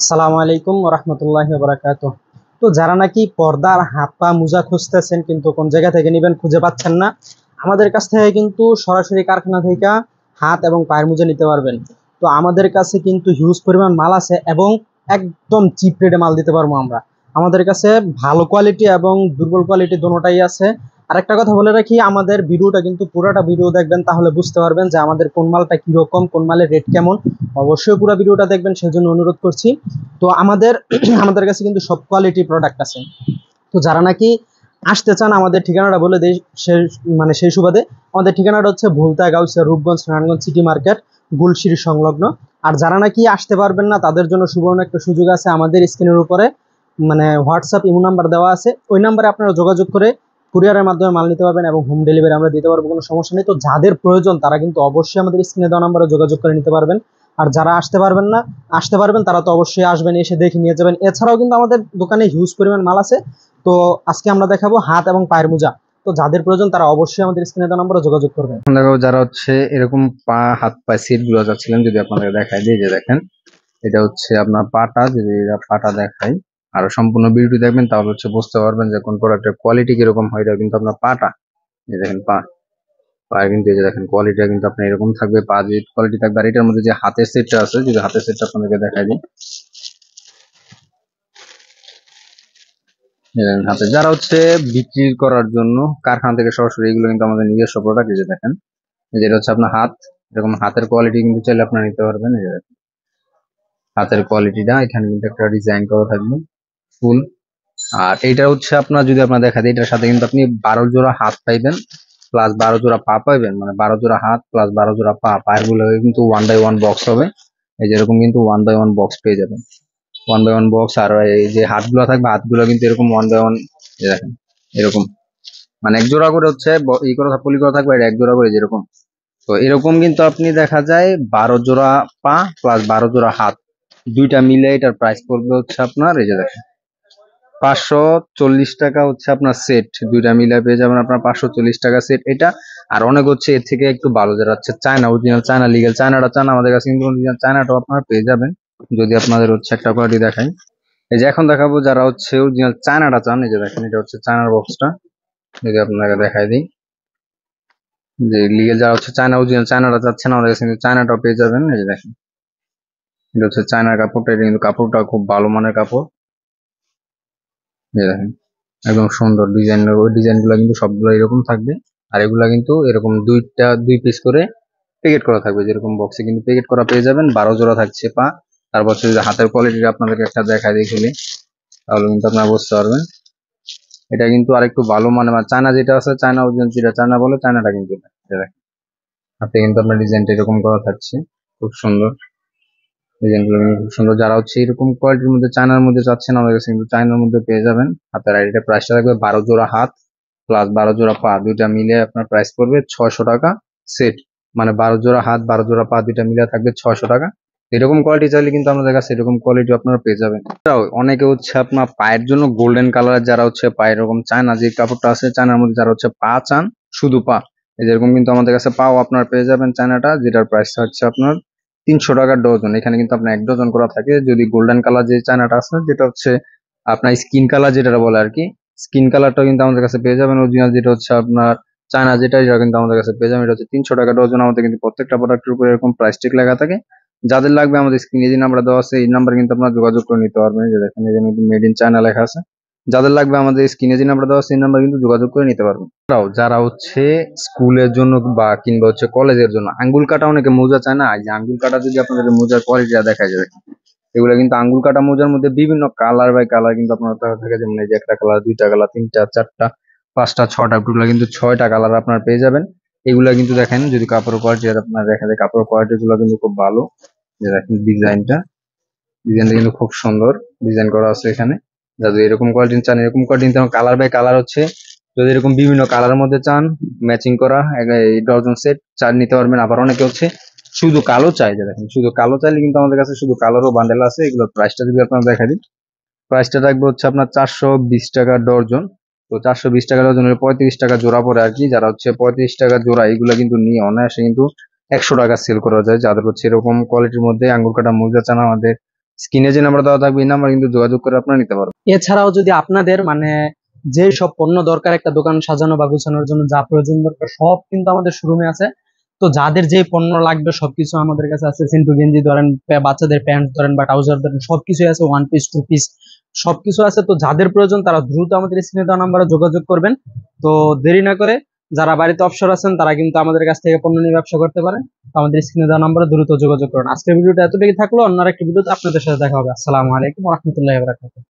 আসসালামু আলাইকুম রহমতুল্লাহি ওয়া বারাকাতুহু। তো যারা নাকি পর্দার হাত পা মোজা খুঁজতেছেন কিন্তু কোন জায়গা থেকে নেবেন খুঁজে পাচ্ছেন না, আমাদের কাছ থেকে কিন্তু সরাসরি কারখানা থেকে হাত এবং পায়ের মোজা নিতে পারবেন। তো আমাদের কাছে কিন্তু হিউজ পরিমাণ মাল আছে এবং একদম চিপ রেটে মাল দিতে পারবো আমরা। আমাদের কাছে ভালো কোয়ালিটি এবং দুর্বল কোয়ালিটি দোনোটাই আছে। আরেকটা কথা বলে রাখি, আমাদের ভিডিওটা কিন্তু পুরোটা ভিডিও দেখবেন, তাহলে বুঝতে পারবেন যে আমাদের কোন মালটা কিরকম, কোন মালের রেট কেমন। অবশ্যই পুরো ভিডিওটা দেখবেন, সেজন্য অনুরোধ করছি। তো আমাদের আমাদের কাছে কিন্তু সব কোয়ালিটি প্রোডাক্ট আছে। তো যারা নাকি আসতে চান, আমাদের ঠিকানাটা বলে দেই। সেই সুবাদে আমাদের ঠিকানাটা হচ্ছে ভুলতা, গাউসিয়া, রূপগঞ্জ, নারায়ণগঞ্জ সিটি মার্কেট, গুলশির সংলগ্ন। আর যারা নাকি আসতে পারবেন না, তাদের জন্য সুবর্ণ একটা সুযোগ আছে। আমাদের স্ক্রিনের উপরে হোয়াটসঅ্যাপ ইমো নাম্বার দেওয়া আছে, ওই নাম্বারে আপনারা যোগাযোগ করে কুরিয়ারের মাধ্যমে মাল নিতে পারবেন এবং হোম ডেলিভারি আমরা দিতে পারবো, কোনো সমস্যা নেই। তো যাদের প্রয়োজন তারা কিন্তু অবশ্যই আমাদের স্ক্রিনে দেওয়া নাম্বারে যোগাযোগ করে নিতে পারবেন। আর যারা আসতে পারবেন না, আসতে পারবেন, তারা তো অবশ্যই আসবেন, এসে দেখে নিয়ে যাবেন। এছাড়াও কিন্তু আমাদের দোকানে হিউজ পরিমাণ মাল আছে। তো আজকে আমরা দেখাবো হাত এবং পায়ের মোজা। তো যাদের প্রয়োজন তারা অবশ্যই আমাদের স্ক্রিনে দেওয়া নম্বরে যোগাযোগ করবেন। এখন দেখো যারা হচ্ছে এরকম পা হাত পায়ে সেট গুলো যাচ্ছিলেন, যদি আপনাদের দেখায় দিই, যে দেখেন এটা হচ্ছে আপনার পাটা, যদি এটা পাটা দেখাই আর সম্পূর্ণ ভিডিওটি দেখবেন তাহলে হচ্ছে বুঝতে পারবেন যে কোন প্রোডাক্টের কোয়ালিটি কিরকম হয়। এটা কিন্তু আপনার পাটা, এই দেখেন পায়ের কিন্তু এই যে দেখেন কোয়ালিটিটা কিন্তু আপনার এরকম থাকবে, পা যে কোয়ালিটি থাকবে। আর এটার মধ্যে যে হাতের সেটটা আছে, যদি হাতের সেটটা আপনাদেরকে দেখাই দিই, এই দেখেন হাতে যারা হচ্ছে বিক্রি করার জন্য কারখানা থেকে সরাসরি, এগুলো কিন্তু আমাদের নিজস্ব প্রোডাক্ট। এই যে দেখেন, যেটা হচ্ছে আপনার হাত, এরকম হাতের কোয়ালিটি কিন্তু চাইলে আপনারা নিতে পারবেন। এই যে দেখেন হাতের কোয়ালিটিটা, এখানে কিন্তু একটা ডিজাইন করা থাকবে ফুল। আর এইটা হচ্ছে আপনার, যদি আপনার দেখা যায়, এটার সাথে কিন্তু আপনি 12 জোড়া হাত পাইবেন প্লাস 12 জোড়া পা পাইবেন, মানে 12 জোড়া হাত প্লাস 12 জোড়া পা। পায়ের গুলো কিন্তু 1 বাই 1 বক্স হবে। এই যেরকম কিন্তু 1 বাই 1 বক্স পেয়ে যাবেন, 1 বাই 1 বক্স। আর এই যে হাতগুলো থাকবে, হাতগুলো কিন্তু এরকম 1 বাই 1, দেখেন এরকম, মানে এক জোড়া করে হচ্ছে ই করা পলি করা থাকবে, এটা এক জোড়া করে যেরকম। তো এরকম কিন্তু আপনি দেখা যায় 12 জোড়া পা প্লাস 12 জোড়া হাত, দুইটা মিলে এটার প্রাইস পড়বে হচ্ছে আপনার, এই যে দেখেন 540 টাকা হচ্ছে আপনার সেট। দুইটা মিলে পেয়ে যাবেন আপনার 540 টাকা সেট এটা। আর অনেক হচ্ছে এর থেকে একটু ভালো, যারা হচ্ছে চায়না, অরিজিনাল চায়না লিগেল চায়নাটা চান, আমাদের কাছে কিন্তু অরিজিনাল চায়নাটাও আপনারা পেয়ে যাবেন। যদি আপনাদের হচ্ছে একটা কোয়ালিটি দেখাই, এই যে এখন দেখাবো যারা হচ্ছে অরিজিনাল চায়নাটা চান, এই যে দেখেন এটা হচ্ছে চায়নার বক্সটা। যদি আপনাকে দেখাই দিই, যে লিগেল যারা হচ্ছে চায়না, অরিজিনাল চায়নাটা চাচ্ছেন, আমাদের কাছে কিন্তু চায়নাটাও পেয়ে যাবেন। এই যে দেখেন এটা হচ্ছে চায়নার কাপড়টা, এটা কিন্তু কাপড়টা খুব ভালো মানের কাপড়। এই দেখেন একদম সুন্দর ডিজাইন, ওই ডিজাইন গুলো কিন্তু সবগুলো এরকম থাকবে। আর এগুলা কিন্তু এরকম দুই পিস করে প্যাকেট করা থাকবে, যেরকম বক্সে কিন্তু প্যাকেট করা পেয়ে যাবেন। 12 জোড়া থাকছে পা। তারপর হচ্ছে যে হাতের কোয়ালিটি আপনাদেরকে একটা দেখাই দিয়ে খুলি, তাহলে কিন্তু আপনারা বুঝতে পারবেন। এটা কিন্তু আরেকটু ভালো মানে চায়না যেটা আছে, চায়না অরিজিনাল যেটা চায়না বলে, চায়নাটা কিন্তু এটা। এই দেখেন, হাতে কিন্তু আপনার ডিজাইনটা এরকম করা থাকছে, খুব সুন্দর। ডিজাইন গুলো কিন্তু খুব সুন্দর। যারা হচ্ছে এরকম কোয়ালিটির মধ্যে চায়নার মধ্যে চাচ্ছেন, আমাদের কাছে কিন্তু চায়নার মধ্যে পেয়ে যাবেন। হাতের আইডিটা প্রাইসটা থাকবে 12 জোড়া হাত প্লাস 12 জোড়া পা, দুইটা মিলে আপনার প্রাইস পড়বে 600 টাকা সেট। মানে 12 জোড়া হাত 12 জোড়া পা দুইটা মিলে থাকবে 600 টাকা। এরকম কোয়ালিটি চাইলে কিন্তু আমাদের কাছে এরকম কোয়ালিটি আপনারা পেয়ে যাবেন। এছাড়াও অনেকে হচ্ছে আপনার পায়ের জন্য গোল্ডেন কালার, যারা হচ্ছে পায়ের এরকম চায়না যে কাপড়টা আছে চায়নার মধ্যে, যারা হচ্ছে পা চান, শুধু পা, এই যেরকম কিন্তু আমাদের কাছে পাও আপনার পেয়ে যাবেন চায়নাটা, যেটার প্রাইসটা হচ্ছে আপনার 300 টাকা ডজন। এখানে কিন্তু আপনার 1 ডজন করা থাকে। যদি গোল্ডেন কালার যে চায়নাটা আছে, যেটা হচ্ছে আপনার স্কিন কালার যেটা বলে আর কি, স্কিন কালারটা কিন্তু আমাদের কাছে পেয়ে যাবেন। অরিজিনাল যেটা হচ্ছে আপনার চায়না যেটা, এটা কিন্তু আমাদের কাছে পেয়ে যাবেন। এটা হচ্ছে 300 টাকা ডজন। আমাদের কিন্তু প্রত্যেকটা প্রোডাক্টের উপরে এরকম প্রাইস টিক লেখা থাকে। যাদের লাগবে আমাদের স্ক্রিনে যে নাম্বার দেওয়া আছে, এই নাম্বার কিন্তু আপনারা যোগাযোগ করে নিতে পারবেন। যে দেখেন এই যে মেড ইন চায়না লেখা আছে। যাদের লাগবে আমাদের স্ক্রিনে যে নাম্বার দেওয়া আছে, এই নাম্বার কিন্তু যোগাযোগ করে নিতে পারবেন। এছাড়াও যারা হচ্ছে স্কুলের জন্য বা কিংবা হচ্ছে কলেজের জন্য আঙ্গুল কাটা, অনেকে মোজা চায় না, এই যে আঙ্গুল কাটা, যদি আপনাদের মোজার কোয়ালিটিটা দেখা যায়, এগুলো কিন্তু আঙ্গুল কাটা মোজার মধ্যে বিভিন্ন কালার বাই কালার কিন্তু আপনার থাকে, যেমন এই যে একটা কালার, দুইটা কালার, তিনটা, চারটা, পাঁচটা, ছটা, এগুলো কিন্তু 6টা কালার আপনার পেয়ে যাবেন। এগুলা কিন্তু দেখেন, যদি কাপড়ের কোয়ালিটি আপনার দেখা যায়, কাপড়ের কোয়ালিটি গুলো কিন্তু খুব ভালো। যে দেখেন ডিজাইনটা কিন্তু খুব সুন্দর ডিজাইন করা আছে এখানে। যদি এরকম কোয়ালিটি চান, এরকম কোয়ালিটি কালার বাই কালার হচ্ছে, যদি এরকম বিভিন্ন কালারের মধ্যে চান ম্যাচিং করা, এই ডজন সেট চার নিতে পারবেন। আবার অনেকে হচ্ছে শুধু কালো চাই, যে দেখেন শুধু কালো চাইলে কিন্তু আমাদের কাছে শুধু কালারও বান্ডেল আছে। এগুলোর প্রাইসটা যদি আপনার দেখা দিই, প্রাইসটা থাকবে হচ্ছে আপনার 420 টাকা ডজন। তো 420 টাকা ডজন হলে 35 টাকা জোড়া পড়ে আর কি। যারা হচ্ছে 35 টাকা জোড়া, এগুলো কিন্তু নিয়ে অনায়াসে কিন্তু 100 টাকা সেল করা যায়। যাদের হচ্ছে এরকম কোয়ালিটির মধ্যে আঙ্গুর কাটা মোজা চান, আমাদের স্ক্রিনে যে নাম্বার দেওয়া থাকবে এই নাম্বার কিন্তু যোগাযোগ করে আপনারা নিতে পারবেন। এছাড়াও যদি আপনাদের মানে যে সব পণ্য দরকার একটা দোকান সাজানো বা গোছানোর জন্য যা প্রয়োজন দরকার সব কিন্তু আমাদের শোরুমে আছে। তো যাদের যে পণ্য লাগবে সবকিছু আমাদের কাছে আছে। সিন্টু গেঞ্জি ধরেন, বাচ্চাদের প্যান্ট ধরেন বা ট্রাউজার ধরেন, সবকিছু আছে, ওয়ান পিস, টু পিস, সবকিছু আছে। তো যাদের প্রয়োজন তারা দ্রুত আমাদের স্ক্রিনে দেওয়া নাম্বারে যোগাযোগ করবেন। তো দেরি না করে যারা বাড়িতে অবসর আছেন তারা কিন্তু আমাদের কাছ থেকে পণ্য নিয়ে ব্যবসা করতে পারেন। তো আমাদের স্ক্রিনে দেওয়া নাম্বারে দ্রুত যোগাযোগ করুন। আজকের ভিডিওটা এতটুকু থাকলো, অন্য একটা ভিডিওতে আপনাদের সাথে দেখা হবে। আসসালামু আলাইকুম ওয়া রাহমাতুল্লাহি ওয়া বারাকাতুহু।